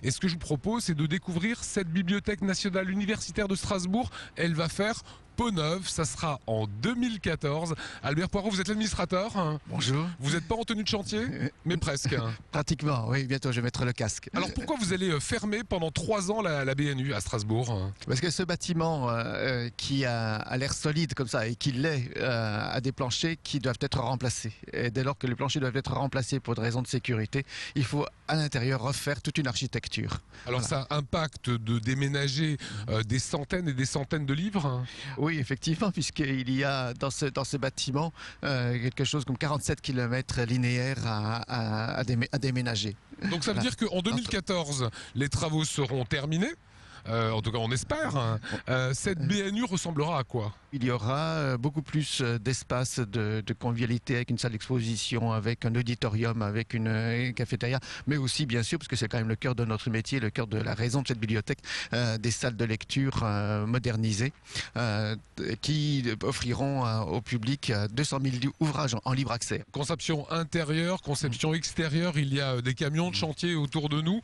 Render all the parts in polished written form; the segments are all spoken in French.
Et ce que je vous propose, c'est de découvrir cette Bibliothèque nationale universitaire de Strasbourg. Elle va faire peau neuve, ça sera en 2014. Albert Poirot, vous êtes l'administrateur, hein. Bonjour. Vous n'êtes pas en tenue de chantier, mais presque, hein. Pratiquement, oui, bientôt je vais mettre le casque. Alors pourquoi vous allez fermer pendant 3 ans la BNU à Strasbourg, hein? Parce que ce bâtiment qui a l'air solide comme ça et qui l'est, a des planchers qui doivent être remplacés. Et dès lors que les planchers doivent être remplacés pour des raisons de sécurité, il faut à l'intérieur refaire toute une architecture. Alors Voilà. ça impacte de déménager des centaines et des centaines de livres, hein. Oui, effectivement, puisqu'il y a dans ce bâtiment quelque chose comme 47 km linéaires à déménager. Donc ça veut dire qu'en 2014, les travaux seront terminés. En tout cas, on espère, hein. Cette BNU ressemblera à quoi? Il y aura beaucoup plus d'espace de convivialité avec une salle d'exposition, avec un auditorium, avec une cafétéria, mais aussi, bien sûr, parce que c'est quand même le cœur de notre métier, le cœur de la raison de cette bibliothèque, des salles de lecture modernisées qui offriront au public 200 000 ouvrages en libre accès. Conception intérieure, conception extérieure, il y a des camions de chantier autour de nous.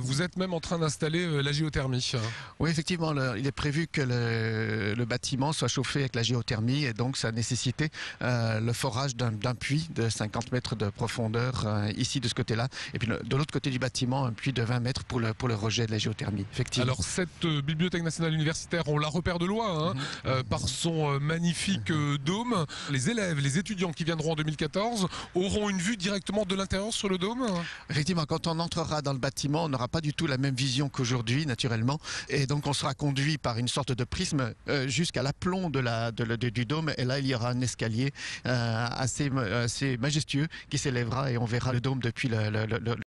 Vous êtes même en train d'installer la géothermie. Oui, effectivement, il est prévu que le bâtiment soit chauffé avec la géothermie et donc ça a nécessité le forage d'un puits de 50 mètres de profondeur ici de ce côté-là. Et puis de l'autre côté du bâtiment, un puits de 20 mètres pour le rejet de la géothermie, effectivement. Alors cette Bibliothèque nationale universitaire, on la repère de loin, hein, par son magnifique dôme. Les élèves, les étudiants qui viendront en 2014 auront une vue directement de l'intérieur sur le dôme. Effectivement, quand on entrera dans le bâtiment, on n'aura pas du tout la même vision qu'aujourd'hui, naturellement. Et donc on sera conduit par une sorte de prisme jusqu'à l'aplomb du dôme. Et là, il y aura un escalier assez majestueux qui s'élèvera et on verra le dôme depuis le